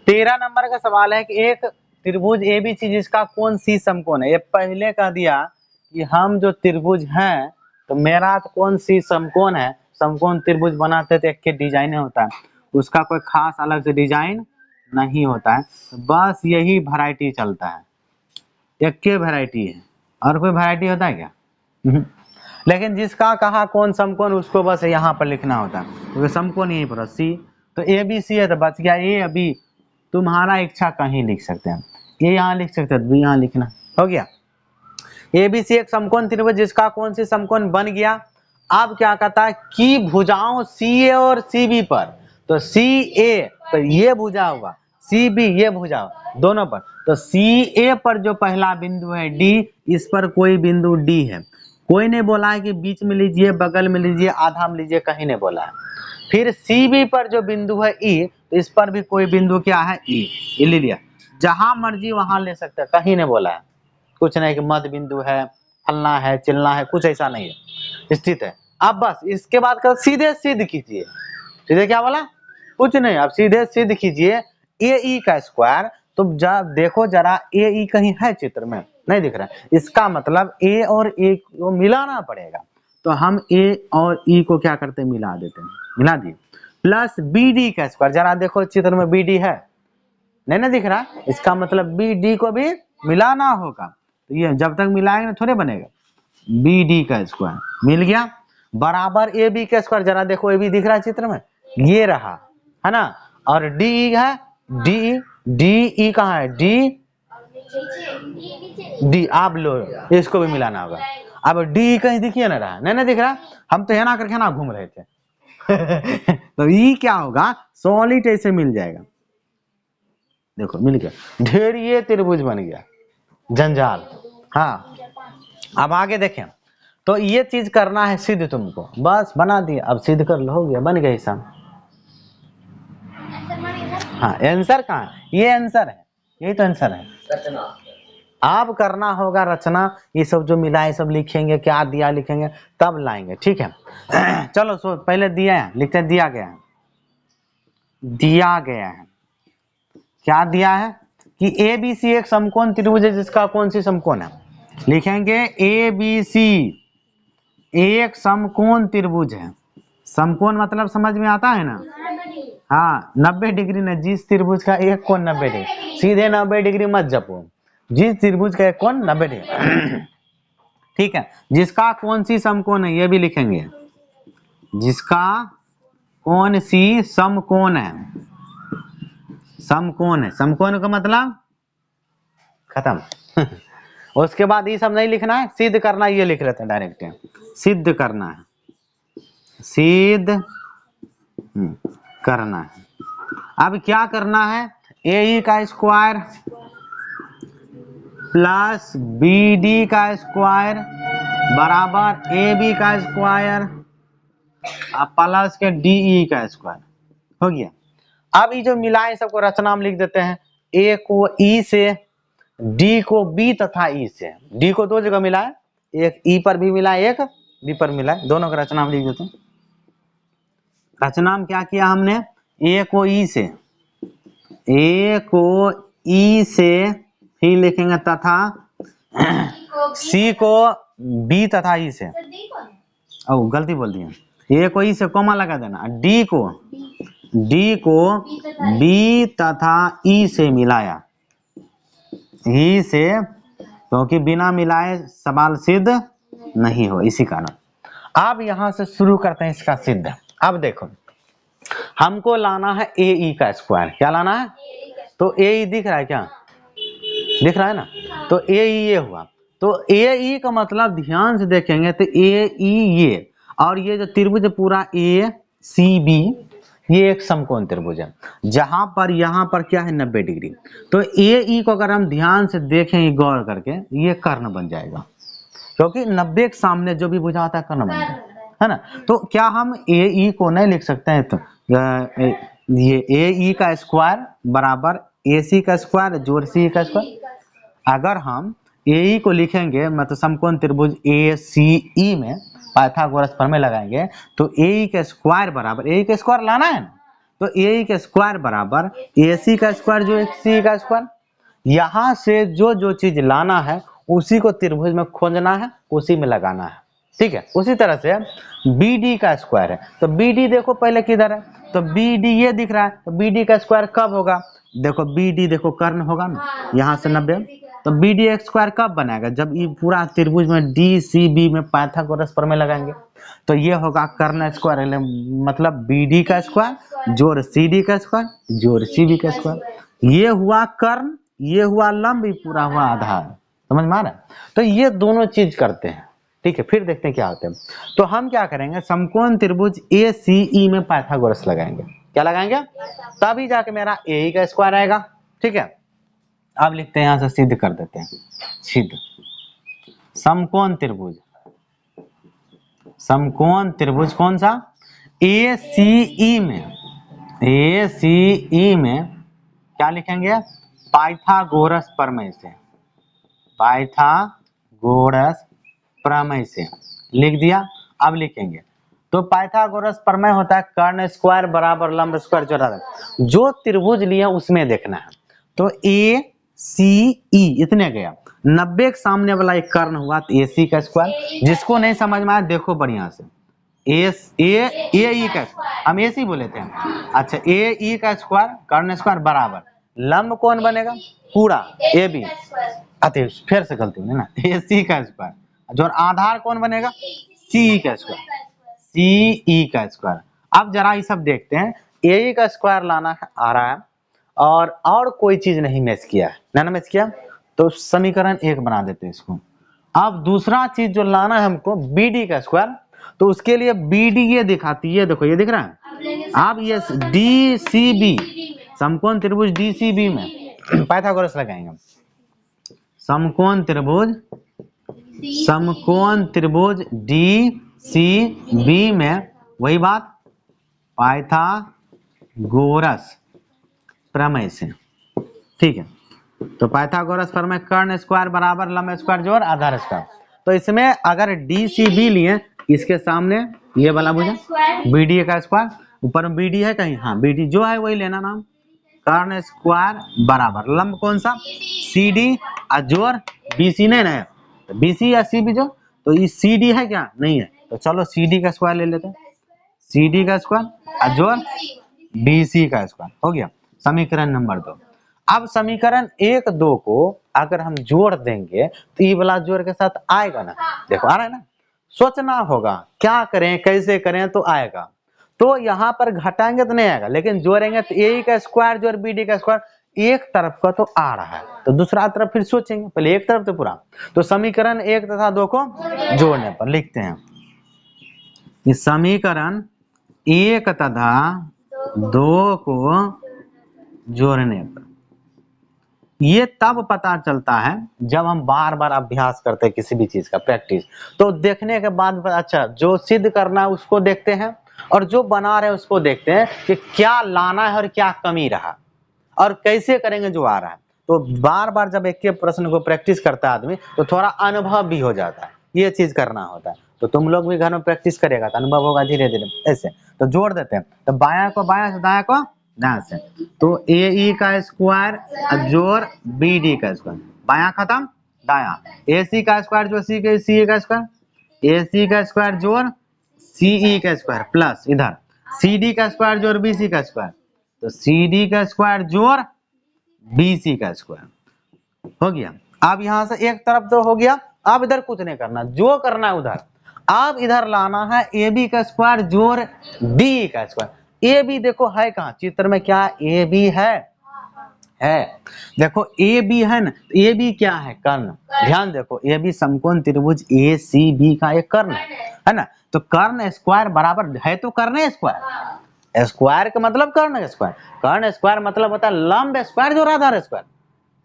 13 number का सवाल है कि एक त्रिभुज एबीसी जिसका कोण सी समकोण है। ये पहले कह दिया कि हम जो त्रिभुज हैं तो मेरा तो कोण सी समकोण है। समकोण त्रिभुज बनाते तो एक के डिजाइन होता है, उसका कोई खास अलग से डिजाइन नहीं होता है, बस यही वैरायटी चलता है, एक के वैरायटी है, और कोई वैरायटी होता है क्या? लेकिन जिसका कहा कोण समकोण उसको बस यहाँ पर लिखना होता है, क्योंकि समकोण यहीं पर सी, तो ए बी सी है तो बच गया ए अभी। तुम्हारा इच्छा कहीं लिख सकते हैं, ए यहाँ लिख सकते हैं, बी यहाँ लिखना हो गया। ए बी सी एक समकोण त्रिभुज जिसका कोण सी समकोण बन गया। अब क्या कहता है कि भुजाओं सी ए और सी बी पर, तो सी ए तो ये भुजा हुआ, सी बी ये भुजा दोनों पर, तो सी ए पर जो पहला बिंदु है डी, इस पर कोई बिंदु डी है। कोई ने बोला है कि बीच में लीजिए, बगल में लीजिए, आधा में लीजिए, कहीं ने बोला है। फिर सी बी पर जो बिंदु है ई, तो इस पर भी कोई बिंदु क्या है ई, ये ले लिया, जहां मर्जी वहां ले सकते हैं, कहीं ने बोला है कुछ नहीं कि मध्य बिंदु है, फलना है, चिलना है, कुछ ऐसा नहीं है, स्थित है। अब बस इसके बाद कर सीधे सिद्ध कीजिए, सीधे क्या बोला, कुछ नहीं, अब सीधे सिद्ध कीजिए ए ई का स्क्वायर। तो देखो जरा ए ई कहीं है चित्र में, नहीं दिख रहा है, इसका मतलब ए और ए को मिलाना पड़ेगा, तो हम ए और ई को क्या करते हैं, मिला देते हैं, मिला दिए, प्लस बी डी का स्क्वायर, जरा देखो चित्र में बी डी है, नहीं ना दिख रहा, इसका मतलब बी डी को भी मिलाना होगा, तो ये जब तक मिलाएंगे थोड़े बनेगा, बी डी का स्क्वायर मिल गया, बराबर ए बी का स्क्वायर, जरा देखो ए बी दिख रहा है चित्र में, ये रहा है ना, और डी ई है, डी डी ई कहाँ है, डी डी, आप लो इसको भी मिलाना होगा। अब डी कहीं दिखिए ना रहा, नहीं ना दिख रहा, हम तो है ना करके ना घूम रहे थे। तो ई क्या होगा, सॉलिड ऐसे मिल जाएगा, देखो मिल गया, ढेर ये त्रिभुज बन गया, जंजाल। हाँ अब आगे देखें, तो ये चीज करना है सिद्ध, तुमको बस बना दिया, अब सिद्ध कर लो, हो गया, बन गया हिसाब। हाँ आंसर कहाँ है, ये आंसर है, यही तो आंसर है। आप करना होगा रचना, ये सब जो मिला है सब लिखेंगे, क्या दिया लिखेंगे, तब लाएंगे, ठीक है। चलो सो पहले दिया है, लिखते दिया गया है, दिया गया है, क्या दिया है कि ए बी सी एक समकोण त्रिभुज है जिसका कौन सी समकोण है, लिखेंगे ए बी सी एक समकोण त्रिभुज है। समकोण मतलब समझ में आता है ना, हाँ 90 डिग्री ना, जिस त्रिभुज का एक कोण 90 डिग्री, सीधे 90 डिग्री मत जपो, जिस त्रिभुज का एक कोण 90 डिग्री, ठीक है, जिसका कौन सी समकोण है ये भी लिखेंगे, जिसका कौन सी समकोण है, समकोण है, समकोण का मतलब खत्म। उसके बाद ये सब नहीं लिखना है, सिद्ध करना, ये लिख लेते हैं डायरेक्ट, सिद्ध करना है, सिद्ध करना है। अब क्या करना है, ए ई का स्क्वायर प्लस बी डी का स्क्वायर बराबर ए बी का स्क्वायर प्लस के डी ई का स्क्वायर, हो गया। अब ये जो मिलाए सबको रचना में लिख देते हैं, ए को ई से, डी को बी तथा ई से, डी को दो जगह मिला है, एक ई पर भी मिला है, एक बी पर मिला है, दोनों का रचना में लिख देते हैं। रचना में क्या किया हमने, ए को ई से, ए को ई से, फिर लिखेंगे तथा सी को बी तथा ई से, ओ गलती बोल दिया, ए को ई से कोमा लगा देना, डी को बी तथा ई से मिलाया, ई से, क्योंकि बिना मिलाए सवाल सिद्ध नहीं हो, इसी कारण। अब यहां से शुरू करते हैं इसका सिद्ध। अब देखो हमको लाना है ए ई का स्क्वायर, क्या लाना है, तो ए ई दिख रहा है क्या, दिख रहा है ना, तो ए ई ये हुआ, तो ए ई का मतलब ध्यान से देखेंगे तो ए ई ये, और ये जो त्रिभुज पूरा ए सी बी, ये एक समकोण त्रिभुज है, जहां पर यहाँ पर क्या है 90 डिग्री, तो ए ई को अगर हम ध्यान से देखेंगे गौर करके, ये कर्ण बन जाएगा, क्योंकि 90 के सामने जो भी भुजा होता है कर्ण बनता है ना। तो क्या हम ए ई को नहीं लिख सकते हैं, तो ये ए ई का स्क्वायर बराबर ए सी का स्क्वायर जोड़ सी का स्क्वायर, अगर हम ए ई को लिखेंगे मतलब समकोण त्रिभुज ए सी ई में पाइथागोरस प्रमेय लगाएंगे, तो ए ई का स्क्वायर बराबर, ए ई का स्क्वायर लाना है ना, तो ए का स्क्वायर बराबर ए सी का स्क्वायर जो सी का स्क्वायर। यहाँ से जो जो चीज लाना है उसी को त्रिभुज में खोजना है, उसी में लगाना है, ठीक है। उसी तरह से बी डी का स्क्वायर है, तो बी डी देखो पहले किधर है, तो बी डी ये दिख रहा है, तो बी डी का स्क्वायर कब होगा, देखो बी डी देखो कर्ण होगा ना, यहाँ से 90, तो बी डी स्क्वायर कब बनेगा, जब ये पूरा त्रिभुज में डी सी बी में पाइथागोरस प्रमेय लगाएंगे, तो ये होगा कर्ण स्क्वायर, मतलब बी डी का स्क्वायर जोड़ सी डी का स्क्वायर जोड़ सी बी का स्क्वायर। ये हुआ कर्ण, ये हुआ लंब, ये पूरा हुआ आधार, समझ में आ रहा है। तो ये दोनों चीज करते हैं, ठीक है। फिर देखते हैं क्या होते हैं। तो हम क्या करेंगे, समकोण त्रिभुज ए सी ई में पाइथागोरस लगाएंगे, क्या लगाएंगे, तभी जाके मेरा ए का स्क्वायर आएगा, ठीक है। अब लिखते हैं, यहां से सिद्ध कर देते हैं, सिद्ध समकोण त्रिभुज, समकोण त्रिभुज कौन सा, ए सी ई में, ए सी ई में क्या लिखेंगे, पाइथागोरस प्रमेय से, पाइथागोरस प्रमेय से लिख दिया। अब लिखेंगे, तो पाइथागोरस प्रमेय होता है कर्ण स्क्वायर बराबर लंब स्क्वायर जोड़ा, जो त्रिभुज लिया उसमें देखना है। तो ए सी ई इतने गया, 90 के सामने वाला एक कर्ण हुआ, तो ए सी का स्क्वायर। जिसको नहीं समझ में आया देखो बढ़िया से, ए ई का, हम ए सी बोले थे, अच्छा ए ई का स्क्वायर कर्ण स्क्वायर बराबर लंब कौन बनेगा, पूरा ए बी, अति फिर से गलती हुई ना, ए सी का स्क्वायर जो आधार कौन बनेगा, सी का स्क्वायर, सी ई का स्क्वायर। अब जरा ये सब देखते हैं, ए का स्क्वायर लाना आ रहा है और कोई चीज नहीं मैच किया है, ना मैच किया, तो समीकरण 1 बना देते हैं इसको। अब दूसरा चीज जो लाना है हमको बी डी का स्क्वायर, तो उसके लिए बी डी ये दिखाती है, देखो ये दिख रहा है। अब ये डी सी बी, समकोण त्रिभुज डी सी बी में पाइथागोरस लगाएंगे, समकोण त्रिभुज, समकोण त्रिभुज डी सी बी में वही बात पाइथागोरस प्रमेय से, ठीक है। तो पाइथागोरस प्रमेय कर्ण स्क्वायर बराबर लंब स्क्वायर जोड़ आधार स्क्वायर। तो इसमें अगर डी सी बी लिए, इसके सामने ये वाला भुजा बी डी का स्क्वायर, ऊपर में बी डी है कहीं, हाँ बी डी जो है वही लेना नाम, कर्ण स्क्वायर बराबर लंब कौन सा, सी डी जोड़ बी सी, नहीं ना बी सी या सी बी जो, तो ये सी डी है क्या, नहीं है, तो चलो सी डी का स्क्वायर ले लेते हैं, सी डी का स्क्वायर जोड़ बी सी का स्क्वायर, हो गया समीकरण नंबर 2। अब समीकरण 1 2 को अगर हम जोड़ देंगे तो ये वाला जोड़ के साथ आएगा ना, देखो आ रहा है ना, सोचना होगा क्या करें कैसे करें तो आएगा। तो यहाँ पर घटाएंगे तो नहीं आएगा, लेकिन जोड़ेंगे तो ए का स्क्वायर जोड़ बी डी का स्क्वायर, एक तरफ का तो आ रहा है, तो दूसरा तरफ फिर सोचेंगे, पहले एक तरफ तो पूरा। तो समीकरण 1 तथा 2 को जोड़ने पर लिखते हैं, इस समीकरण 1 तथा 2 को जोड़ने पर, ये तब पता चलता है जब हम बार बार अभ्यास करते हैं किसी भी चीज का प्रैक्टिस, तो देखने के बाद अच्छा जो सिद्ध करना है उसको देखते हैं और जो बना रहे हैं उसको देखते हैं कि क्या लाना है और क्या कमी रहा और कैसे करेंगे जो आ रहा है। तो बार बार जब एक के प्रश्न को प्रैक्टिस करता है आदमी तो थोड़ा अनुभव भी हो जाता है, ये चीज करना होता है। तो तुम लोग भी घर में प्रैक्टिस करेगा तो अनुभव होगा धीरे धीरे ऐसे। तो जोड़ देते हैं, तो बाया को बाया से, दाया को दाया से, तो ए ई का स्क्वायर जोड़ बी डी का स्क्वायर, बाया खत्म दाया, ए सी का स्क्वायर जो सी का सी का स्क्वायर, ए सी का स्क्वायर जोड़ सी ई का स्क्वायर प्लस इधर सी डी का स्क्वायर जोड़ बी सी का स्क्वायर, तो सी डी का स्क्वायर जोड़ बी सी का स्क्वायर हो गया। अब यहां से एक तरफ तो हो गया, अब इधर कुछ नहीं करना, जो करना है उधर। अब इधर लाना है ए बी का स्क्वायर जोड़ डी का स्क्वायर। ए बी देखो है कहाँ चित्र में, क्या ए बी है देखो ए बी है ना, ए बी क्या है कर्ण, ध्यान देखो ए बी समकोण त्रिभुज ए सी बी का एक कर्ण है ना, तो कर्ण स्क्वायर बराबर है, तो कर्ण स्क्वायर, स्क्वायर का मतलब कर्ण स्क्वायर, कर्ण स्क्वायर मतलब होता है लंब स्क्वायर जो आधार स्क्वायर,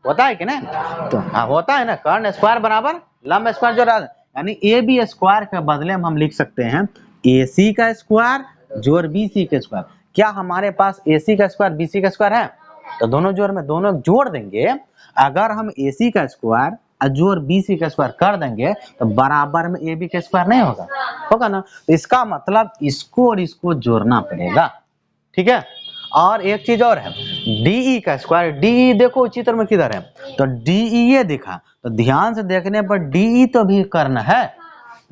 होता है कि नहीं, तो हाँ होता है ना, कर्ण स्क्वायर बराबर लंब स्क्वायर जो आधार, यानी ए बी स्क्वायर के बदले में हम लिख सकते हैं ए सी का स्क्वायर जोड़ बी सी का स्क्वायर। क्या हमारे पास ए सी का स्क्वायर बी सी का स्क्वायर है, तो दोनों जोड़ में दोनों जोड़ देंगे। अगर हम ए सी का स्क्वायर जोड़ बी सी का स्क्वायर कर देंगे तो बराबर में ए बी का स्क्वायर नहीं होगा ना, तो इसका मतलब इसको और इसको जोड़ना पड़ेगा, ठीक है। और एक चीज और है, डीई का स्क्वायर, डीई देखो चित्र में किधर है, तो डीई ये दिखा, तो ध्यान से देखने पर डीई तो भी कर्ण है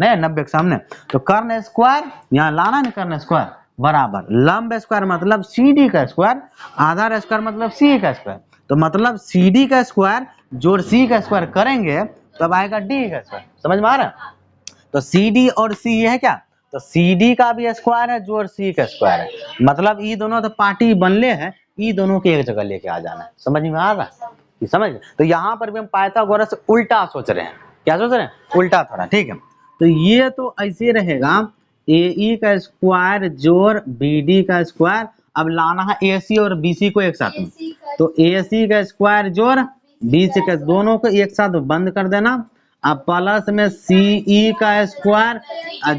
नहीं 90 के सामने, तो कर्ण स्क्वायर यहाँ लाना नहीं, कर्ण स्क्वायर बराबर लंब स्क्वायर मतलब सीडी का स्क्वायर, आधार स्क्वायर मतलब सी का स्क्वायर, तो मतलब सीडी का स्क्वायर जोड़ सी का स्क्वायर करेंगे तब आएगा डी का स्क्वायर। समझ में आ रहा है? तो CD और C ये है क्या, तो CD का भी स्क्वायर है जोड़ C का स्क्वायर है, मतलब ये दोनों तो पार्टी बनले हैं, ये दोनों के एक जगह लेके आ जाना है। समझ में आ रहा है? ये समझ, तो यहाँ पर भी हम पाइथागोरस उल्टा सोच रहे हैं। क्या सोच रहे हैं? उल्टा थोड़ा, ठीक है। तो ये तो ऐसे रहेगा AE का स्क्वायर जोड़ BD का स्क्वायर, अब लाना है AC और BC को एक साथ में, तो AC का स्क्वायर जोड़ BC का, दोनों को एक साथ बंद कर देना, अब प्लस में CE का स्क्वायर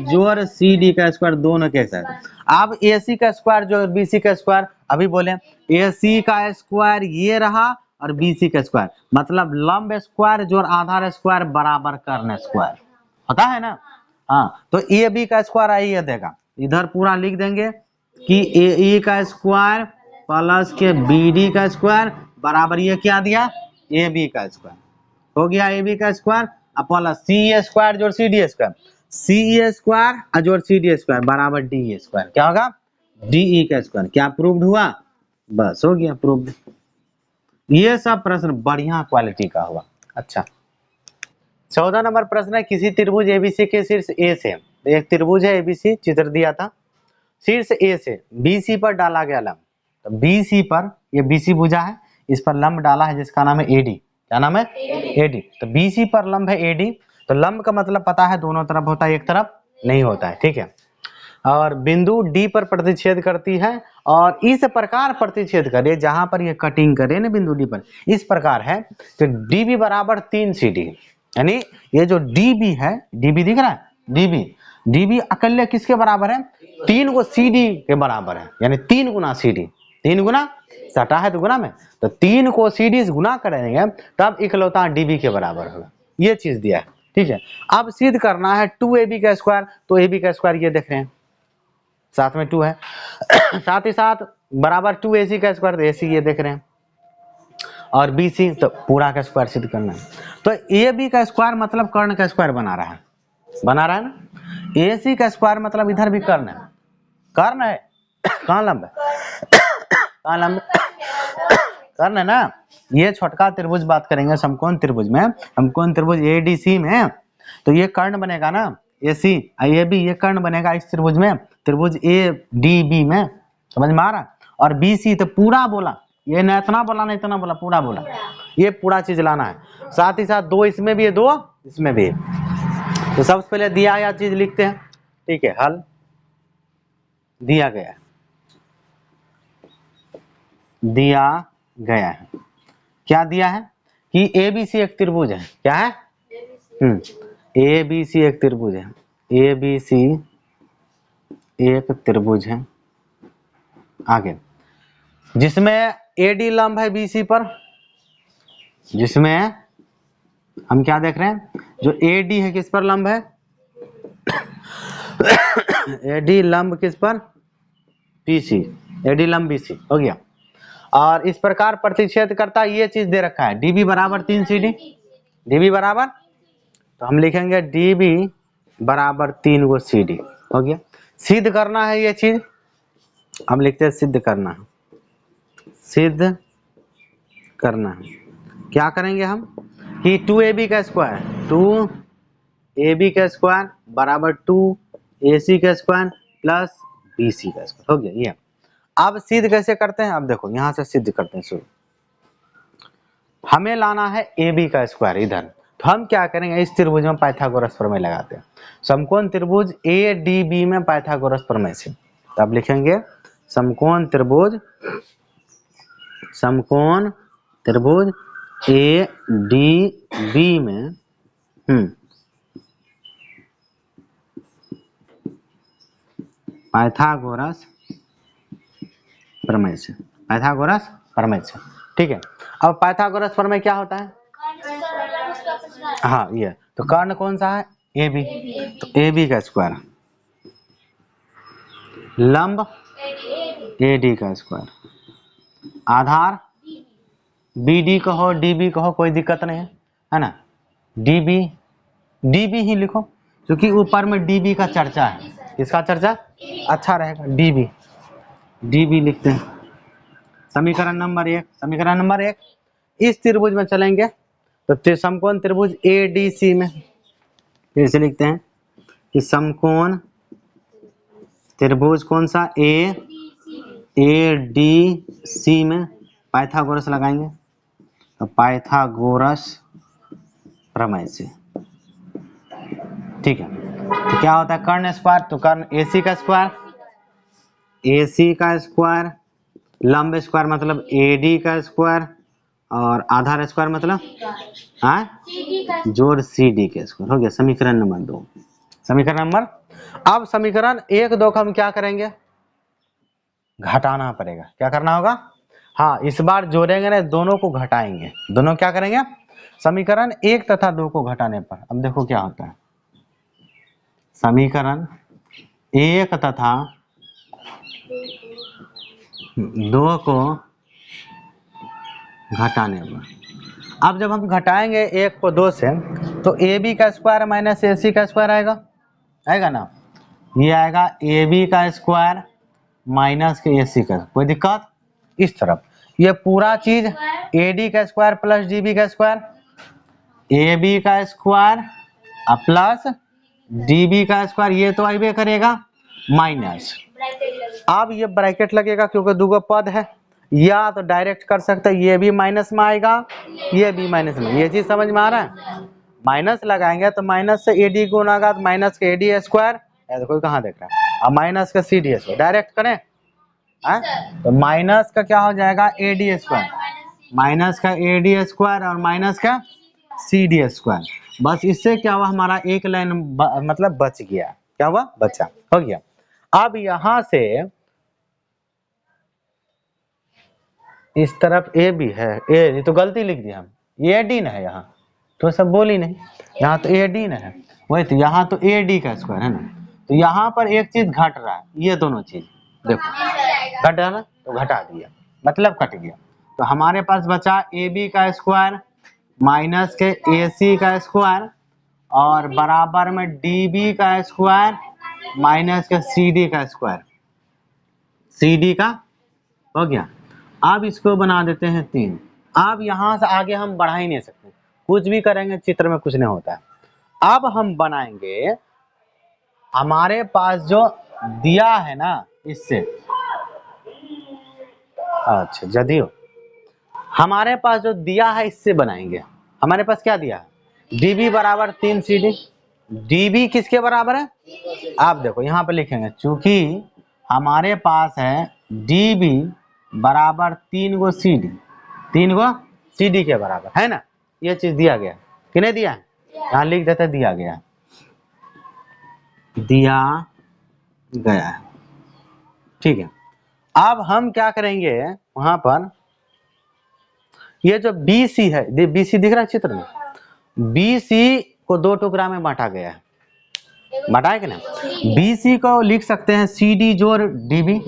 जोड़ CD का स्क्वायर दोनों के साथ। अब AC का स्क्वायर जोड़ BC का स्क्वायर, अभी बोले AC का स्क्वायर ये रहा और BC का स्क्वायर, मतलब लंब स्क्वायर जोड़ आधार स्क्वायर बराबर कर्ण स्क्वायर होता है ना। हाँ, तो AB का स्क्वायर आइए देगा, इधर पूरा लिख देंगे कि AE का स्क्वायर प्लस के BD का स्क्वायर बराबर ये क्या दिया, AB का स्क्वायर हो गया, AB का स्क्वायर प्लस CE स्क्वायर जोड़ CD स्क्वायर, CE स्क्वायर जोड़ CD स्क्वायर बराबर DE स्क्वायर, क्या होगा, DE का स्क्वायर। क्या प्रूव्ड हुआ? बस हो गया प्रूव्ड। ये सब प्रश्न बढ़िया क्वालिटी का हुआ। अच्छा, 14 नंबर प्रश्न है, किसी त्रिभुज ABC के शीर्ष A से, एक त्रिभुज है ABC, चित्र दिया था, शीर्ष A से BC पर डाला गया लंब, तो BC पर, ये BC भुजा है, इस पर लंब डाला है जिसका नाम है AD। क्या नाम है? AD। तो BC पर लंब है AD, तो लंब का मतलब पता है दोनों तरफ होता है, एक तरफ नहीं होता है, ठीक है। और बिंदु D पर प्रतिच्छेद करती है, और इस प्रकार प्रतिच्छेद करे जहां पर ये कटिंग करे ना बिंदु D पर, इस प्रकार है, तो DB बराबर 3 CD, यानी ये जो DB है, DB दिख रहा है, DB अकेले किसके बराबर है, 3 को CD के बराबर है, यानी 3 गुना CD, 3 गुना सटा है तो गुना में, तो 3 को CD से गुना करेंगे तब इकलौता DB के बराबर होगा, ये चीज दिया है, ठीक है। अब सिद्ध करना है 2AB का स्क्वायर, तो AB का स्क्वायर ये देख रहे हैं साथ में 2 है साथ ही साथ बराबर 2AC का स्क्वायर, तो AC ये देख रहे हैं, और BC तो पूरा का स्क्वायर सिद्ध करना है, तो AB का स्क्वायर मतलब कर्ण का स्क्वायर बना रहा है ना, AC का स्क्वायर मतलब इधर भी कर्ण है कहाँ लंब है कहाँ लंब कर्ण है ना। ये छोटका त्रिभुज बात करेंगे, समकोण त्रिभुज में, समकोण त्रिभुज ADC में, तो ये कर्ण बनेगा ना AC, AB ये कर्ण बनेगा इस त्रिभुज में, त्रिभुज ADB में। समझ में आ रहा? और BC तो पूरा बोला, ये न इतना बोला न इतना बोला, पूरा बोला, ये पूरा चीज लाना है। साथ ही साथ 2 इसमें भी है, 2 इसमें भी है। तो सबसे पहले दिया या चीज लिखते हैं, ठीक है। हल दिया गया है, क्या दिया है कि ABC एक त्रिभुज है, क्या है, ABC एक त्रिभुज है, ABC एक त्रिभुज है, आगे जिसमें AD लंब है BC पर, जिसमें हम क्या देख रहे हैं, जो AD है किस पर लंब है AD लंब किस पर, BC, AD लंब BC हो गया। और इस प्रकार प्रतिच्छेद करता, ये चीज दे रखा है DB बराबर 3 CD, DB बराबर, तो हम लिखेंगे DB बराबर 3 गो CD हो गया। सिद्ध करना है ये चीज, हम लिखते हैं सिद्ध करना है, सिद्ध करना है। क्या करेंगे हम कि 2AB का स्क्वायर, 2AB का स्क्वायर बराबर 2AC का स्क्वायर प्लस BC का स्क्वायर हो गया ये। अब सिद्ध कैसे करते हैं, अब देखो यहां से सिद्ध करते हैं शुरू। हमें लाना है AB का स्क्वायर इधर, तो हम क्या करेंगे, इस त्रिभुज में पाइथागोरस प्रमेय लगाते हैं, समकोण त्रिभुज ADB में पाइथागोरस प्रमेय से, तो अब लिखेंगे समकोण त्रिभुज ADB में पाइथागोरस प्रमेय से, ठीक है। अब पाइथागोरस प्रमेय क्या होता है, हाँ ये, तो कर्ण कौन सा है, AB, तो AB का स्क्वायर, लंब AD का स्क्वायर, आधार BD कहो DB कहो कोई दिक्कत नहीं है ना। DB ही लिखो क्योंकि ऊपर में DB का चर्चा है। किसका चर्चा अच्छा रहेगा? DB लिखते हैं। समीकरण नंबर 1 इस त्रिभुज में चलेंगे तो समकोण त्रिभुज ADC में फिर से लिखते हैं कि समकोण त्रिभुज कौन सा ADC में पाइथागोरस लगाएंगे तो पाइथागोरस प्रमेय से। ठीक है, तो क्या होता है कर्ण स्क्वायर, तो कर्ण AC का स्क्वायर लंब स्क्वायर मतलब AD का स्क्वायर और आधार स्क्वायर मतलब जोड़ CD के स्क्वायर। हो गया समीकरण नंबर 2। अब समीकरण 1 2 को हम क्या करेंगे? घटाना पड़ेगा। क्या करना होगा? हाँ, इस बार जोड़ेंगे ना, दोनों को घटाएंगे। दोनों क्या करेंगे? समीकरण 1 तथा 2 को घटाने पर अब देखो क्या होता है। समीकरण 1 तथा 2 को घटाने पर अब जब हम घटाएंगे 1 को 2 से तो AB का स्क्वायर माइनस AC का स्क्वायर आएगा ना। ये आएगा AB का स्क्वायर माइनस के AC का। कोई दिक्कत? इस तरफ ये पूरा चीज AD का स्क्वायर प्लस DB का स्क्वायर, AB का स्क्वायर प्लस DB का स्क्वायर, ये तो आइबे करेगा माइनस। अब ये ब्रैकेट लगेगा क्योंकि दो पद है, या तो डायरेक्ट कर सकते हैं, ये भी माइनस में आएगा ये भी माइनस में। ये चीज समझ में आ रहा है? माइनस लगाएंगे तो माइनस से AD गुना होगा तो माइनस के AD स्क्वायर, कोई कहाँ देख रहा है, अब माइनस का CD स्क्वायर डायरेक्ट करें तो माइनस का क्या हो जाएगा AD स्क्वायर, माइनस का AD स्क्वायर और माइनस का CD स्क्वायर। बस इससे क्या हुआ हमारा एक लाइन मतलब बच गया। क्या हुआ? बचा, हो गया। अब यहां से इस तरफ A भी है, ये तो गलती लिख दिया हम, ये AD न है यहाँ तो सब बोली नहीं, यहाँ तो AD न है, वही तो यहाँ तो AD का स्क्वायर है ना। तो यहाँ पर एक चीज घट रहा है, ये दोनों चीज देखो घट रहा ना, तो घटा दिया मतलब कट गया। तो हमारे पास बचा AB का स्क्वायर माइनस के AC का स्क्वायर और बराबर में DB का स्क्वायर माइनस के CD का स्क्वायर। CD का हो गया। अब इसको बना देते हैं 3। अब यहां से आगे हम बढ़ा ही नहीं सकते, कुछ भी करेंगे चित्र में कुछ नहीं होता है। अब हम बनाएंगे, हमारे पास जो दिया है ना इससे, अच्छा जदियो हमारे पास जो दिया है इससे बनाएंगे। हमारे पास क्या दिया है? DB बराबर 3 CD। DB किसके बराबर है? आप देखो यहाँ पे लिखेंगे, चूंकि हमारे पास है DB बराबर 3 गो CD, 3 गो CD के बराबर है ना। ये चीज दिया गया कि नहीं दिया है? यहाँ लिख देते दिया गया है। ठीक है, अब हम क्या करेंगे वहां पर, ये जो BC है, BC दिख रहा है चित्र में, BC को 2 टुकड़ा में बांटा गया है, बांटा है कि नहीं? BC को लिख सकते हैं CD जोड़ DB,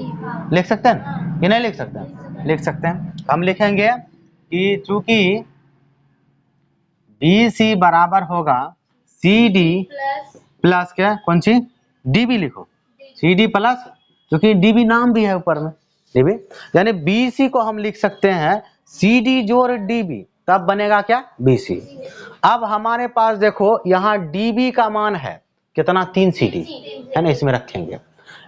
लिख सकते हैं कि नहीं लिख सकते हैं? लिख सकते हैं। हम लिखेंगे कि चूंकि BC बराबर होगा CD प्लस क्या कौन सी DB, लिखो CD प्लस, क्योंकि DB नाम भी है ऊपर में DB, यानी BC को हम लिख सकते हैं CD जोड़ DB, तब बनेगा क्या BC। अब हमारे पास देखो यहाँ DB का मान है कितना 3 CD है ना, इसमें रखेंगे।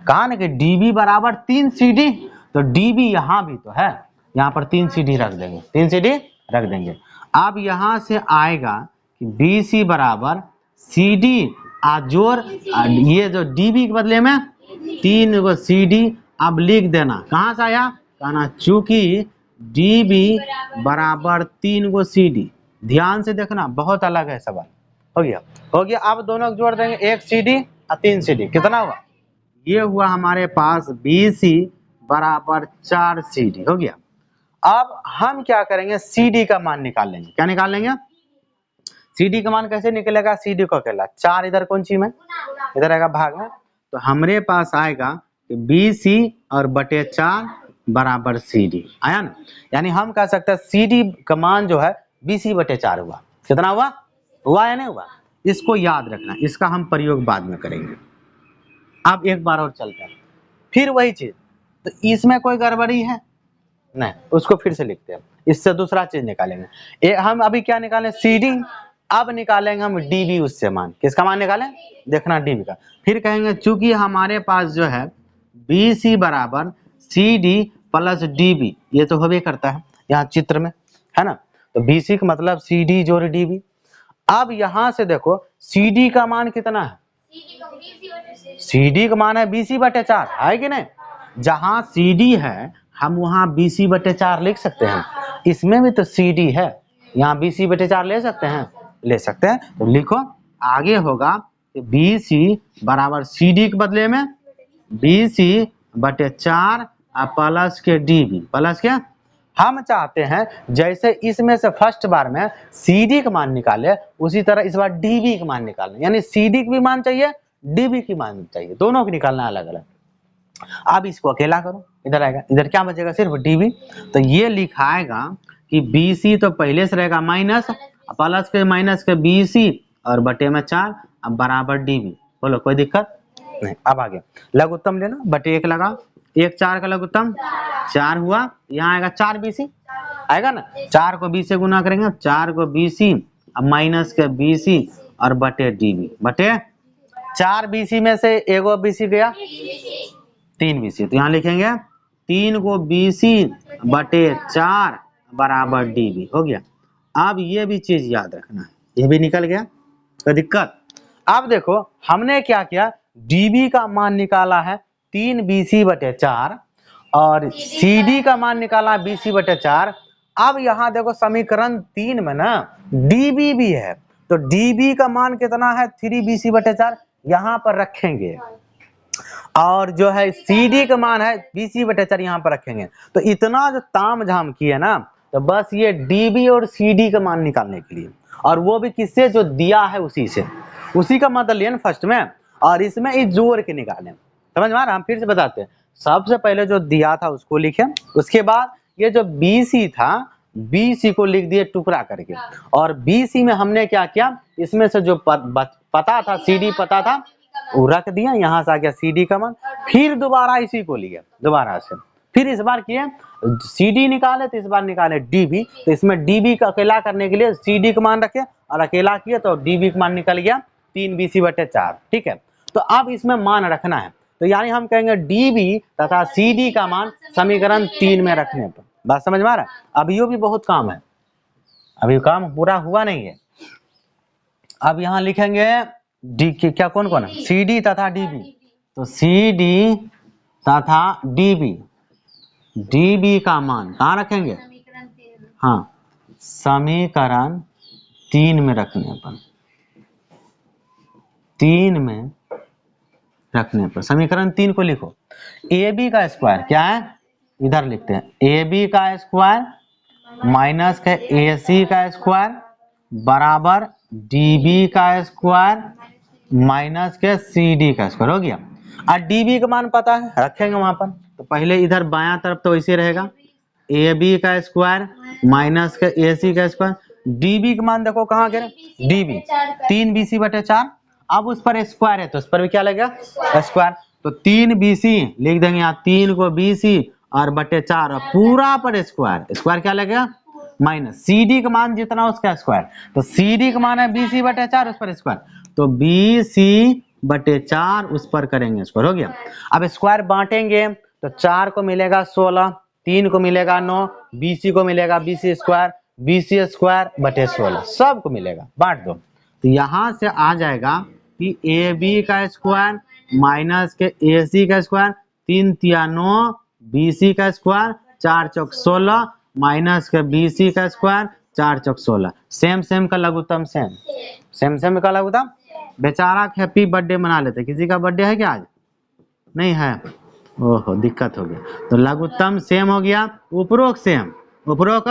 कहा ना कि DB बराबर 3 CD, तो DB यहाँ भी तो है, यहाँ पर 3 CD रख देंगे, 3 CD रख देंगे। अब यहाँ से आएगा कि BC बराबर CD जोड़ ये जो DB के बदले में 3 गो CD। अब लिख देना कहाँ से आया, कहना चूंकि DB बराबर 3 गो CD। ध्यान से देखना बहुत अलग है सवाल। हो गया। अब दोनों को जोड़ देंगे, 1 CD और 3 CD, कितना हुआ? ये हुआ हमारे पास BC बराबर 4 CD। हो गया। अब हम क्या करेंगे, CD का मान निकाल लेंगे। क्या निकाल लेंगे? CD का मान कैसे निकलेगा? CD को अकेला 4 इधर कौन सी में, इधर आएगा भाग में, तो हमारे पास आएगा कि BC और बटे 4 बराबर सी डी आया ना। यानी हम कह सकते हैं सी डी का मान जो है BC/4 हुआ। कितना हुआ? हुआ या नहीं हुआ? इसको याद रखना, इसका हम प्रयोग बाद में करेंगे। अब एक बार और चलते हैं, फिर वही चीज। तो इसमें कोई गड़बड़ी है नहीं, उसको फिर से लिखते हैं, इससे दूसरा चीज निकालेंगे। हम अभी क्या निकालें? C D. अब निकालेंगे हम डीबी, उससे मान। किसका मान निकालें? देखना डीबी का। फिर कहेंगे चूंकि हमारे पास जो है BC बराबर CD प्लस DB, ये तो होबे करता है यहाँ चित्र में, है ना। तो BC का मतलब CD जोड़ DB। अब यहाँ से देखो CD का मान कितना है? CD का मान है BC/4, है कि नहीं? जहाँ CD है हम वहाँ BC/4 लिख सकते हैं। इसमें भी तो CD है, यहाँ BC/4 ले सकते हैं, ले सकते हैं। तो लिखो आगे होगा BC बराबर CD के बदले में BC/4 प्लस के DB प्लस क्या। हम चाहते हैं जैसे इसमें से फर्स्ट बार में CD का मान निकाले, उसी तरह इस बार DB का मान निकालना, यानी CD का भी मान चाहिए, DB की मान चाहिए, दोनों को निकालना अलग अलग। अब इसको अकेला करो, इधर आएगा, इधर क्या बचेगा? सिर्फ DB। तो ये लिखाएगा कि BC तो पहले से रहेगा माइनस, प्लस के BC और बटे में 4 अब बराबर DB। बोलो कोई दिक्कत नहीं। अब आगे लघुत्तम लेना, बटे 1 लगा, 1 4 का लघुत्तम 4 हुआ, यहाँ आएगा 4 BC आएगा ना। 4 को 20 से गुना करेंगे, 4 को BC अब माइनस के BC और बटे DB, बटे 4 BC में से एगो BC गया 3 BC, तो यहाँ लिखेंगे 3 को BC/4 बराबर DB हो गया। अब ये भी चीज याद रखना है, ये भी निकल गया, कोई दिक्कत। अब देखो हमने क्या किया, DB का मान निकाला है 3 BC/4 और CD का मान निकाला BC/4। अब यहाँ देखो समीकरण 3 में ना DB भी है, तो DB का मान कितना है? 3 BC/4 यहाँ पर रखेंगे, और जो है CD का मान है BC/4 यहाँ पर रखेंगे। तो इतना जो ताम झाम किए ना, तो बस ये DB और CD का मान निकालने के लिए, और वो भी किससे? जो दिया है उसी से, उसी का मतलब लिए फर्स्ट में, और इसमें इस जोड़ के निकालें। समझ में आ रहा? हम फिर से बताते हैं, सबसे पहले जो दिया था उसको लिखे, उसके बाद ये जो BC था BC को लिख दिए टुकड़ा करके, और BC में हमने क्या किया, इसमें से जो पता था CD पता था वो रख दिया, यहाँ से आ गया CD का मान। फिर दोबारा इसी को लिया दोबारा से, फिर इस बार किए CD निकाले, तो इस बार निकाले DB। तो इसमें DB का अकेला करने के लिए CD का मान रखे और अकेला किया, तो DB का मान निकल गया 3 BC/4। ठीक है, तो अब इसमें मान रखना है, तो यानी हम कहेंगे DB तथा CD का मान समीकरण 3 में रखने पर। बात समझ में आ रहा है? अभी भी बहुत काम है, अभी काम पूरा हुआ नहीं है। अब यहाँ लिखेंगे डी क्या कौन कौन है? CD तथा DB। तो CD तथा DB का मान कहाँ रखेंगे? हाँ, समीकरण 3 में रखने पर, 3 में रखने पर समीकरण 3 को लिखो। AB का स्क्वायर क्या है? इधर लिखते हैं, AB का स्क्वायर माइनस के AC का स्क्वायर बराबर DB का स्क्वायर माइनस के CD का स्क्वायर हो गया। और DB का मान पता है, रखेंगे वहां पर। तो पहले इधर बायां तरफ तो ऐसे रहेगा, AB का स्क्वायर माइनस के AC का स्क्वायर। DB का मान देखो कहाँ गिरे, DB 3 BC/4। अब उस पर स्क्वायर है तो उस पर भी क्या लगेगा? स्क्वायर। तो 3 BC लिख देंगे यहाँ, 3 को BC और बटे 4 और पूरा पर स्क्वायर, स्क्वायर क्या लगेगा? माइनस CD का मान जितना उसका स्क्वायर। तो CD का मान है BC/4, उस पर स्क्वायर, तो BC/4 उस पर करेंगे स्क्वायर, हो गया। अब स्क्वायर बांटेंगे तो 4 को मिलेगा 16, 3 को मिलेगा 9, BC को मिलेगा BC स्क्वायर, BC स्क्वायर बटे 16 सबको मिलेगा, बांट दो। तो यहाँ से आ जाएगा कि AB का स्क्वायर माइनस के AC का स्क्वायर, 3 तिया 9, BC का स्क्वायर 4 चौक 16 माइनस के BC का स्क्वायर 4 चौक 16। सेम सेम का लघुत्तम, सेम सेम का लघुत्तम। बेचारा हैप्पी बर्थडे मना लेते, किसी का बर्थडे है क्या आज? नहीं है, ओहो दिक्कत हो गया। तो लघुत्तम सेम हो गया, उपरोक्त सेम, उपरोक्त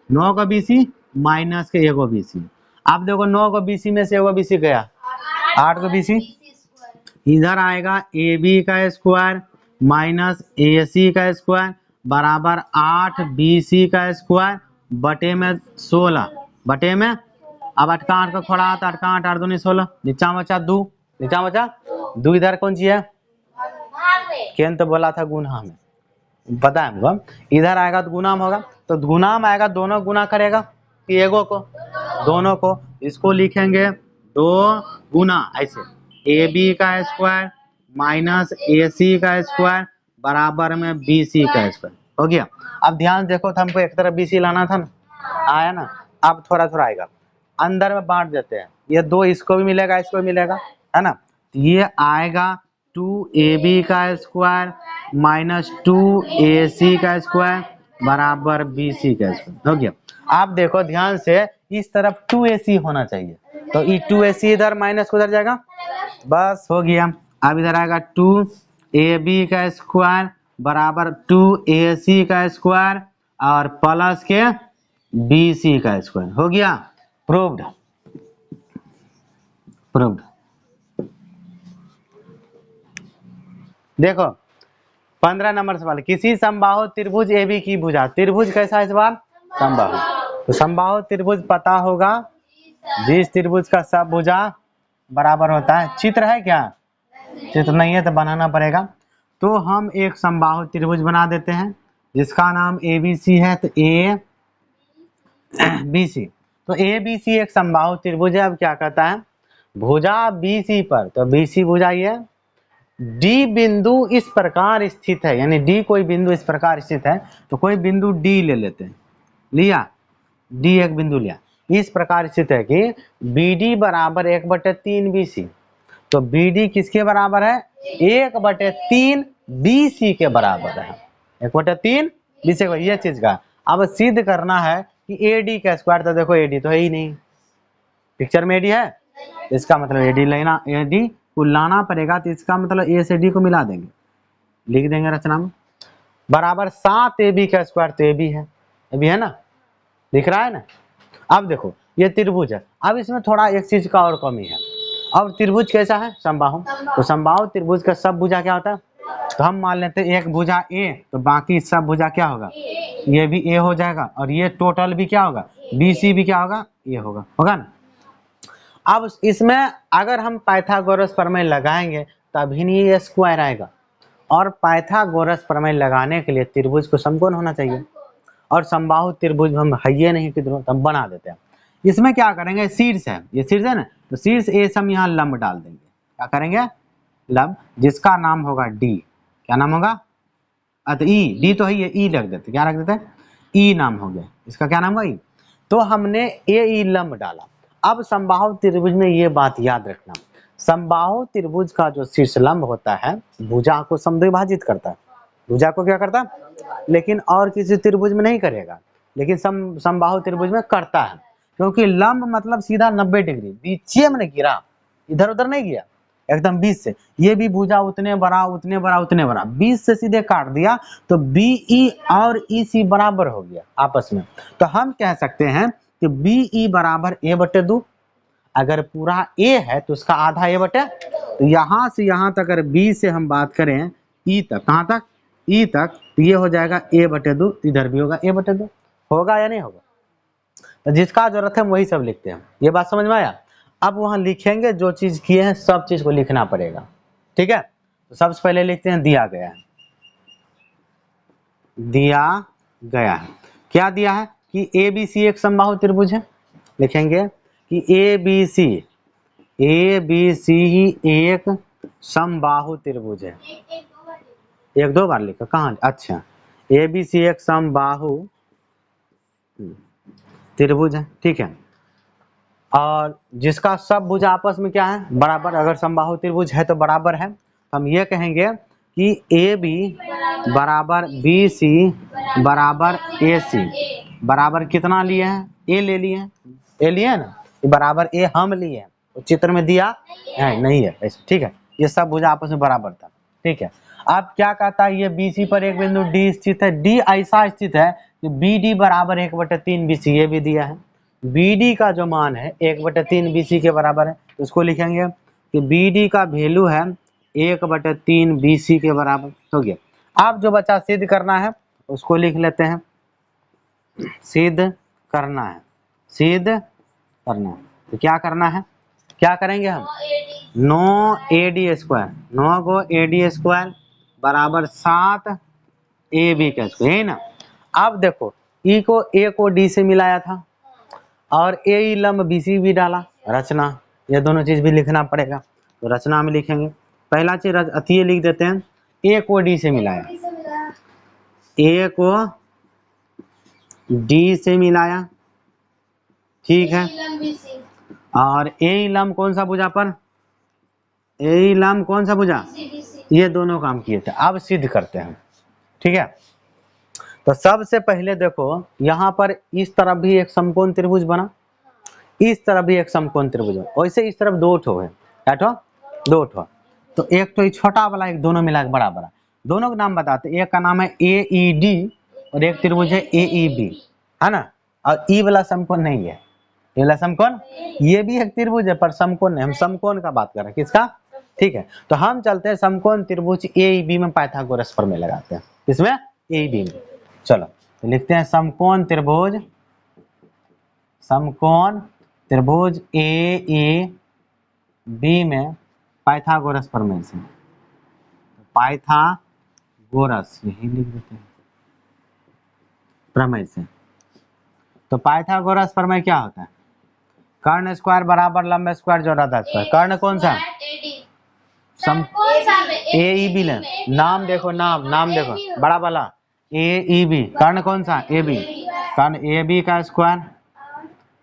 9 का BC माइनस के एगो BC। अब देखो 9 को BC में से एगो BC गया, 8 को BC, इधर आएगा AB का स्क्वायर माइनस AC का स्क्वायर बराबर 8 BC का स्क्वायर बटे में 16 बटे में, अब 8 का 8 का खोड़ा आता, 8 का 8 8 दूनी 16, नीचा बचा 2, नीचा बचा 2, इधर कौन सी है, केन तो बोला था गुना में, पता है हमको, इधर आएगा तो गुना में होगा, तो गुना में आएगा, दोनों गुना करेगा कि एगो को, दोनों को, इसको लिखेंगे 2 गुना ऐसे, AB का स्क्वायर माइनस AC का स्क्वायर बराबर में BC का स्क्वायर हो गया। अब ध्यान देखो तो हमको एक तरफ BC लाना था ना, आया ना, अब थोड़ा थोड़ा आएगा, अंदर में बांट देते हैं, ये 2 इसको भी मिलेगा, इसको भी मिलेगा, है ना, तो ये आएगा 2AB का स्क्वायर माइनस 2AC का स्क्वायर बराबर BC का स्क्वायर हो गया। आप देखो ध्यान से, इस तरफ 2AC होना चाहिए, तो ये 2AC इधर माइनस उधर जाएगा, बस हो गया। अब इधर आएगा 2AB का स्क्वायर बराबर 2AC का स्क्वायर और प्लस के BC का स्क्वायर हो गया, प्रूव्ड, प्रूव्ड। देखो 15 नंबर सवाल, किसी समबाहु त्रिभुज AB की भुजा, त्रिभुज कैसा है सवाल, समबाहु, तो समबाहु त्रिभुज पता होगा, जिस त्रिभुज का सब भुजा बराबर होता है। चित्र है क्या, चित्र नहीं है तो बनाना पड़ेगा। तो हम एक समबाहु त्रिभुज बना देते हैं जिसका नाम ABC है, तो ABC, तो ABC एक समबाहु त्रिभुज है। अब क्या कहता है, भुजा BC पर, तो BC भुजा ये D बिंदु इस प्रकार स्थित है, यानी D कोई बिंदु इस प्रकार स्थित है, तो कोई बिंदु D ले लेते हैं, लिया D एक बिंदु लिया, इस प्रकार स्थित है कि BD बराबर 1/3 BC, तो BD किसके बराबर है, 1/3 BC के बराबर है, 1/3 BC का, ये चीज का अब सिद्ध करना है कि AD का स्क्वायर, तो देखो AD तो है ही नहीं, पिक्चर में AD है, इसका मतलब AD लेना, AD को लाना पड़ेगा, तो इसका मतलब A से D को मिला देंगे, लिख देंगे रचना में, बराबर 7AB का स्क्वायर, तो AB है, AB है ना, दिख रहा है ना। अब देखो ये त्रिभुज है, अब इसमें थोड़ा एक चीज का और कमी है, अब त्रिभुज कैसा है, समबाहु, तो समबाहु त्रिभुज का सब भुजा क्या होता है, तो हम मान लेते हैं एक भुजा A, तो बाकी सब भुजा क्या होगा, ये भी A हो जाएगा, और ये टोटल भी क्या होगा, BC भी क्या होगा, ये होगा, होगा ना। अब इसमें अगर हम पाइथागोरस प्रमेय लगाएंगे तभी नहीं ये स्क्वायर आएगा, और पाइथागोरस प्रमेय लगाने के लिए त्रिभुज को समकोण होना चाहिए, और समबाहु त्रिभुज हम है नहीं कि हम बना देते हैं। इसमें क्या करेंगे, शीर्ष है, ये शीर्ष है ना, तो शीर्ष ए हम यहाँ लंब डाल देंगे, क्या करेंगे, लंब, जिसका नाम होगा D, क्या नाम होगा, तो E, D तो है ये, E रख देते, क्या रख देते हैं, E नाम हो गया, इसका क्या नाम होगा, E, तो हमने AE लंब डाला। अब समबाहु त्रिभुज में ये बात याद रखना, समबाहु त्रिभुज का जो शीर्ष लंब होता है भुजा को समद्विभाजित करता है, भुजा को क्या करता है, लेकिन और किसी त्रिभुज में नहीं करेगा, लेकिन समबाहु त्रिभुज में करता है, क्योंकि लंब मतलब सीधा 90 डिग्री बीचे में गिरा, इधर उधर नहीं गया, एकदम 20 से, ये भी भुजा उतने बड़ा उतने बड़ा उतने बड़ा, 20 से सीधे काट दिया, तो BE और EC बराबर हो गया आपस में, तो हम कह सकते हैं कि BE बराबर A/2, अगर पूरा A है तो उसका आधा A बटे, तो यहाँ से यहाँ तक अगर B से हम बात करें E तक, कहाँ तक, E तक, तो ये हो जाएगा A/2, इधर भी होगा A/2, होगा या नहीं होगा, तो जिसका जरूरत है वही सब लिखते हैं, ये बात समझ में आया। अब वहां लिखेंगे जो चीज किए हैं सब चीज को लिखना पड़ेगा, ठीक है, तो सबसे पहले लिखते हैं दिया गया है, दिया गया है, क्या दिया है कि ABC एक समबाहु त्रिभुज है, लिखेंगे कि ABC ही एक समबाहु त्रिभुज है, एक दो बार लिखा, कहाँ, अच्छा, ABC एक समबाहु त्रिभुज है, ठीक है, और जिसका सब भुजा आपस में क्या है, बराबर, अगर समबाहु त्रिभुज है तो बराबर है, तो हम ये कहेंगे कि AB बराबर BC बराबर AC, बराबर कितना लिए हैं, A ले लिए हैं, A लिए ना, ये बराबर A हम लिए हैं, तो चित्र में दिया है नहीं है, ठीक है, ये सब भुजा आपस में बराबर था, ठीक है। अब क्या कहता है, ये BC पर एक बिंदु D स्थित है, D ऐसा स्थित है कि BD बराबर 1/3 BC, ये भी दिया है, BD का जो मान है 1/3 BC के बराबर है, तो उसको लिखेंगे कि BD का वैल्यू है 1/3 BC के बराबर हो गया। अब जो बचा सिद्ध करना है उसको लिख लेते हैं, सिद्ध करना है, सिद्ध करना है। तो क्या करना है, क्या करेंगे हम, 9AD², 9 को AD² बराबर 7AB का स्क्वायर, है ना। अब देखो E को A को D से मिलाया था और ए लंब BC भी डाला, रचना, ये दोनों चीज भी लिखना पड़ेगा। तो रचना में लिखेंगे, पहला चीज अति लिख देते हैं, A को D से मिलाया, A को D से मिलाया, ठीक है। और ए लंब कौन सा भुजा पर, ए लंब कौन सा भुजा, ये दोनों काम किए थे। अब सिद्ध करते हैं, ठीक है। तो सबसे पहले देखो यहाँ पर इस तरफ भी एक समकोण त्रिभुज बना, इस तरफ भी एक समकोण त्रिभुज बना, वैसे इस तरफ दो ठो है, क्या ठो, दो ठो। तो एक तो छोटा वाला, एक दोनों मिला के बड़ा बड़ा, दोनों का नाम बताते। एक का नाम है AED और एक त्रिभुज है AEB, है ना। और ई वाला समकोण नहीं है, ये वाला समकोण, ये भी एक त्रिभुज है पर समकोण नहीं, हम समकोण का बात कर रहे हैं, किसका, ठीक है। तो हम चलते हैं समकोण त्रिभुज AEB में पाइथागोरस प्रमेय लगाते हैं, किसमें, AEB में। चलो तो लिखते हैं समकोण त्रिभुज, समकोण त्रिभुज AEB में पाइथागोरस प्रमेय से, पाइथागोरस यही लिख देते हैं प्रमेय से। तो पाइथागोरस प्रमेय क्या होता है, कर्ण स्क्वायर बराबर लंब स्क्वायर जोड़ा था स्क्वायर। कर्ण कौन सा, AEB ले, नाम देखो, नाम देखो बड़ा वाला AEB, कर्ण कौन सा, AB, कर्ण AB का स्क्वायर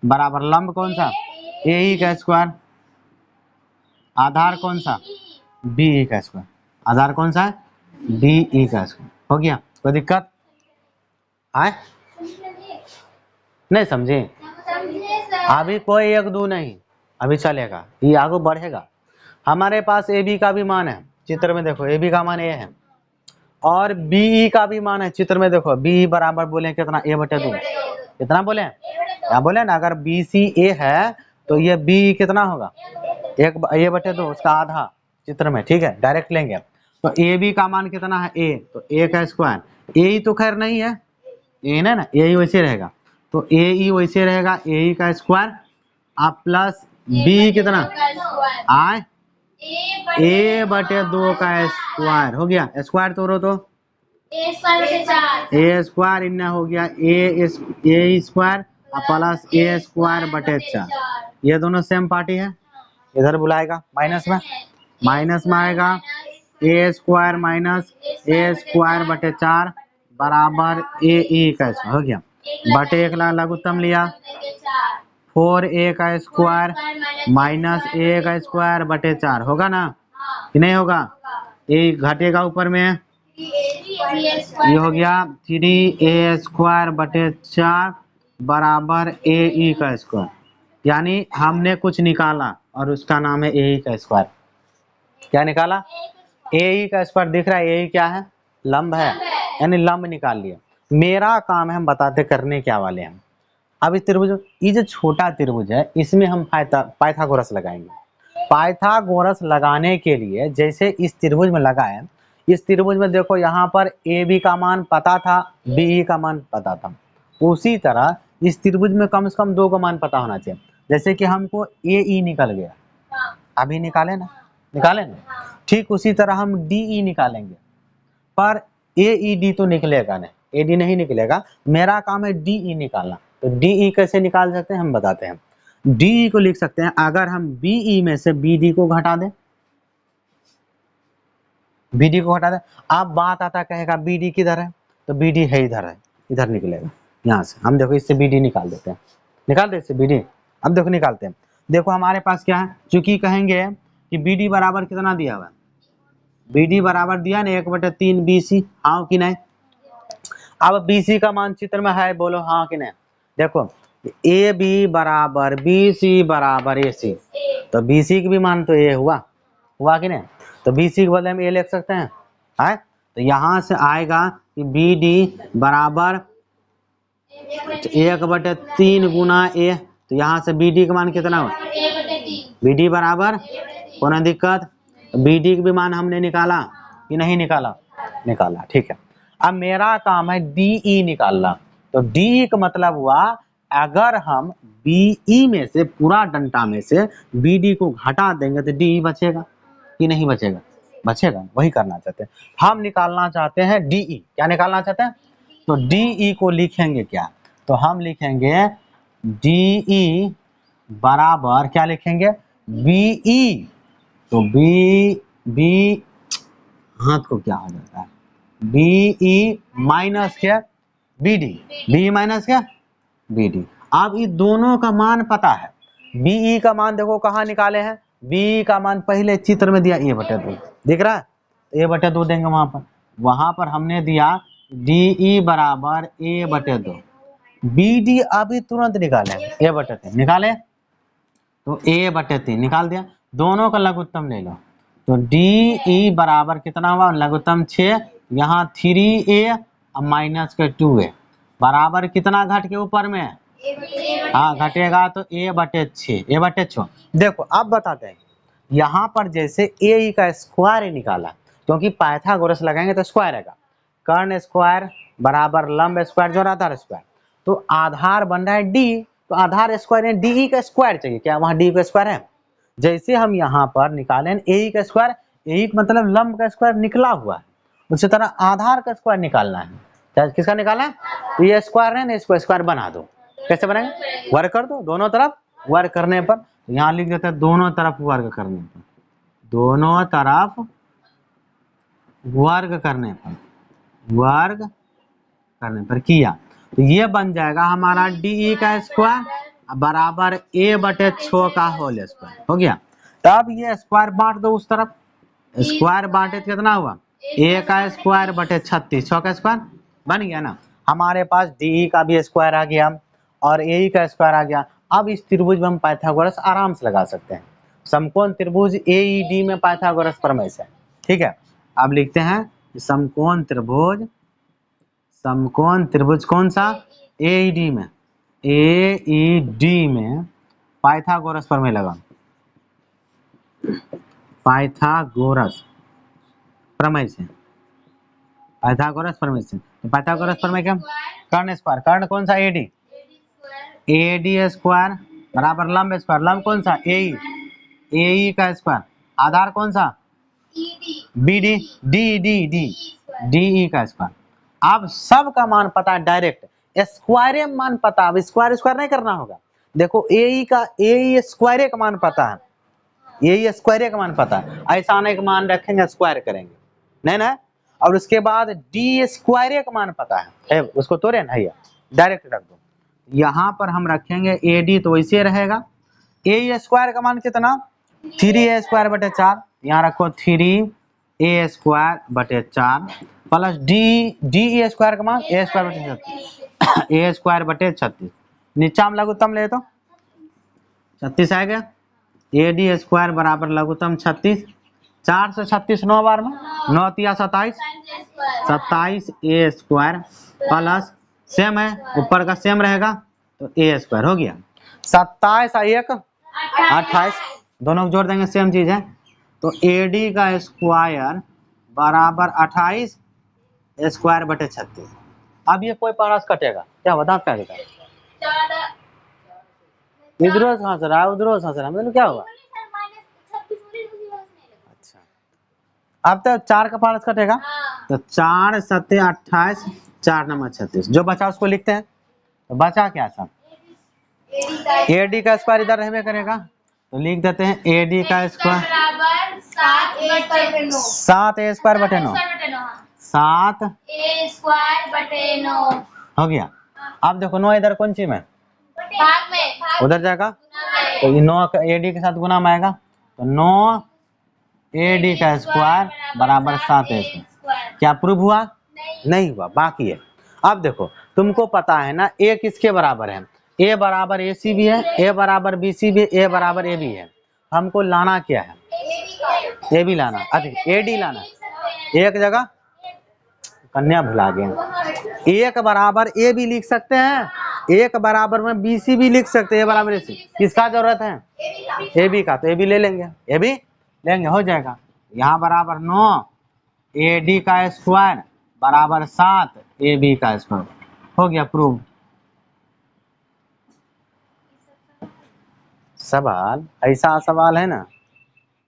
बराबर लंब कौन सा, AE का स्क्वायर, आधार कौन सा, BE का स्क्वायर, आधार कौन सा है, BE का स्क्वायर। हो गया, कोई दिक्कत है, नहीं समझे, अभी कोई एक दो नहीं, अभी चलेगा, ये आगे बढ़ेगा। हमारे पास AB का भी मान है, चित्र में देखो AB का मान A है, और BE का भी मान है, चित्र में देखो BE बराबर बोले कितना, A/2, कितना बोले, क्या बोले ना, अगर BC A है तो ये BE कितना होगा, एक A/2, उसका आधा, चित्र में, ठीक है, डायरेक्ट लेंगे। तो AB का मान कितना है A, तो A का स्क्वायर, AE तो खैर नहीं है, A ना, AE वैसे रहेगा, तो AE वैसे रहेगा, AE का स्क्वायर आप प्लस BE कितना, आए A/2 का स्क्वायर, हो गया, स्क्वायर तोड़ो तो A² इन्ना हो गया A² प्लस A²/4, ये दोनों सेम पार्टी है, इधर बुलाएगा माइनस में आएगा A² माइनस A²/4 बराबर AE का स्क्वायर, हो गया, बटे 1 लघुत्तम लिया, 4A का स्क्वायर माइनस A का स्क्वायर बटे 4, होगा ना कि नहीं होगा, ये घटेगा ऊपर में, ये हो गया 3A² बटे 4 बराबर AE का स्क्वायर। यानी हमने कुछ निकाला और उसका नाम है AE का स्क्वायर। क्या निकाला, AE का स्क्वायर दिख रहा है, AE क्या है, लंब है, यानी लंब निकाल लिया। मेरा काम है, हम बताते करने क्या वाले हैं। अब इस त्रिभुज, ये जो छोटा त्रिभुज है इसमें हम पाइथागोरस लगाएंगे। पाइथागोरस लगाने के लिए जैसे इस त्रिभुज में लगाए, इस त्रिभुज में देखो यहाँ पर AB का मान पता था, BE का मान पता था, उसी तरह इस त्रिभुज में कम से कम 2 का मान पता होना चाहिए। जैसे कि हमको AE निकल गया, अभी निकाले ना, ठीक उसी तरह हम DE निकालेंगे, पर AED तो निकलेगा नहीं, AD नहीं निकलेगा, मेरा काम है DE निकालना। तो DE कैसे निकाल सकते हैं हम बताते हैं। DE को लिख सकते हैं, अगर हम BE में से BD को घटा दें, BD को हटा दें, अब बात आता कहेगा BD किधर है, तो BD है इधर है, इधर निकलेगा, यहाँ से हम देखो इससे BD निकाल देते हैं, निकाल दे इससे BD। अब देखो निकालते हैं, देखो हमारे पास क्या है, चूंकि कहेंगे कि BD बराबर कितना दिया हुआ है, BD बराबर दिया ना 1/3 BC, हाँ कि नहीं। अब BC का मानचित्र में है, बोलो हाँ कि नहीं। देखो AB बराबर BC बराबर AC, तो BC की भी मान तो A हुआ कि नहीं। तो BC के बदले में A लिख सकते हैं, है, तो यहाँ से आएगा कि BD बराबर 1/3 गुना A, तो यहाँ से BD का मान कितना हुआ, BD बराबर, कोई दिक्कत, BD का भी मान हमने निकाला कि नहीं निकाला, ठीक है। अब मेरा काम है DE निकालना। तो DE का मतलब हुआ अगर हम BE में से पूरा डंटा में से BD को घटा देंगे तो DE बचेगा कि नहीं बचेगा? बचेगा। वही करना चाहते हैं हम, निकालना चाहते हैं DE। क्या निकालना चाहते हैं? तो DE को लिखेंगे क्या? तो हम लिखेंगे DE बराबर क्या लिखेंगे? BE। तो बी हाथ को क्या हो जाता है? BE माइनस क्या? BD। BE माइनस क्या? BD। अब ये दोनों का मान पता है। BE का मान देखो कहाँ निकाले हैं? BE का मान पहले चित्र में दिया A/2 दिख रहा है? A/2 देंगे वहां पर हमने दिया DE बराबर A/2। BD अभी तुरंत निकाले A/3 निकाले, तो A/3 निकाल दिया। दोनों का लघुत्तम ले लो। तो DE बराबर कितना हुआ? लघुत्तम 6, यहाँ 3A माइनस के 2A बराबर कितना घट के ऊपर में? हाँ घटेगा तो A/6। A/6 देखो अब बताते हैं। यहाँ पर जैसे AE का स्क्वायर निकाला, क्योंकि पाइथागोरस लगाएंगे तो स्क्वायर आएगा। कर्ण स्क्वायर बराबर लंब स्क्वायर जो आधार स्क्वायर। तो आधार बन रहा है D, तो आधार स्क्वायर है DE का स्क्वायर चाहिए। क्या वहाँ DE का स्क्वायर है? जैसे हम यहाँ पर निकालें AE का स्क्वायर, AE का मतलब लंब का स्क्वायर निकला हुआ है, उसी तरह आधार का स्क्वायर निकालना है। किसका निकालना है? तो ये स्क्वायर है ना, इसको स्क्वायर बना दो। कैसे बनेंगे? वर्ग कर दो दोनों तरफ। वर्ग करने पर यहाँ लिख देते हैं दोनों तरफ वर्ग करने पर, दोनों तरफ वर्ग करने पर, वर्ग करने पर किया तो ये बन जाएगा हमारा DE का स्क्वायर बराबर A/6 का होल स्क्वायर हो गया। तब ये स्क्वायर बांट दो उस तरफ। स्क्वायर बांटे तो कितना हुआ? A का स्क्वायर बटे 36, 6 का स्क्वायर बन गया ना। हमारे पास DE का भी स्क्वायर आ गया और AE का स्क्वायर आ गया। अब इस त्रिभुज में हम पाइथागोरस आराम से लगा सकते हैं। समकोण त्रिभुज AED में पाइथागोरस प्रमेय है। ठीक है, अब लिखते हैं समकोण त्रिभुज, समकोण त्रिभुज कौन सा? AED में, AED में पाइथागोरस प्रमेय लगा। पाइथागोरस प्रमेय से, पाइथागोरस प्रमेय से। तो पाइथागोरस प्रमेय क्या? कर्ण स्क्वायर, कर्ण कौन सा? AD, AD स्क्वायर बराबर लंब स्क्वायर, लंब कौन सा? AE, AE का स्क्वायर, आधार कौन सा? BD, DE का स्क्वायर। अब सब का मान पता है डायरेक्ट, स्क्वायर मान पता, अब स्क्वायर स्क्वायर नहीं करना होगा। देखो AE का AE स्क्वायर का मान पता है, AE स्क्वायर का मान पता है। ऐसा आने का मान रखेंगे स्क्वायर करेंगे नहीं ना। और उसके बाद D स्क्वायर का मान पता है उसको तोड़े ना, डायरेक्ट रख दो। यहाँ पर हम रखेंगे AD तो वैसे रहेगा। AE स्क्वायर का मान कितना? 3A स्क्वायर बटे 4, यहाँ रखो 3A स्क्वायर बटे 4 प्लस DE स्क्वायर का मान A स्क्वायर बटे 36, A स्क्वायर बटे 36। नीचा में लघुत्तम ले तो 36 आ गया। AD स्क्वायर बराबर लघुत्तम 36, 4 से 36 9 बार में 9 तिया 27, 27 A स्क्वायर प्लस सेम है ऊपर का सेम रहेगा तो A स्क्वायर हो गया। 27 और 1 28, दोनों को जोड़ देंगे सेम चीज है। तो AD का स्क्वायर बराबर 28 स्क्वायर बटे 36। अब ये कोई पारस कटेगा क्या? बता क्या कहता है? इधरों से हंस रहा है उधरों से हंस रहा है, मतलब क्या हुआ? अच्छा, अब तो 4 का पारस कटेगा तो 4 7 28, 4 नंबर 36, जो बचा उसको लिखते हैं। तो बचा क्या सब? AD का स्क्वायर इधर रहने करेगा तो लिख देते हैं AD का स्क्वायर 7A स्क्वायर बटे 9, 7A स्क्वायर बटे 9 हो गया। अब देखो 9 इधर कौन सी में? भाग में, उधर जाएगा तो ये 9 AD के साथ गुना में आएगा तो 9 AD का स्क्वायर बराबर 7A स्क्वायर। क्या प्रूव हुआ? नहीं हुआ, बाकी है। अब देखो तुमको पता है ना A किसके बराबर है? A बराबर AC भी है, A बराबर BC भी, A बराबर AB है। हमको लाना क्या है? AB लाना, अच्छा AD लाना। एक जगह कन्या भुला गए, एक बराबर A भी लिख सकते हैं, एक बराबर में BC भी लिख सकते हैं। A बराबर AC किसका जरूरत है? AB का, तो AB ले लेंगे, AB लेंगे हो जाएगा। यहाँ बराबर 9 AD का स्क्वायर बराबर 7 AB का स्क्वायर। हो गया प्रूव। सवाल ऐसा सवाल है ना।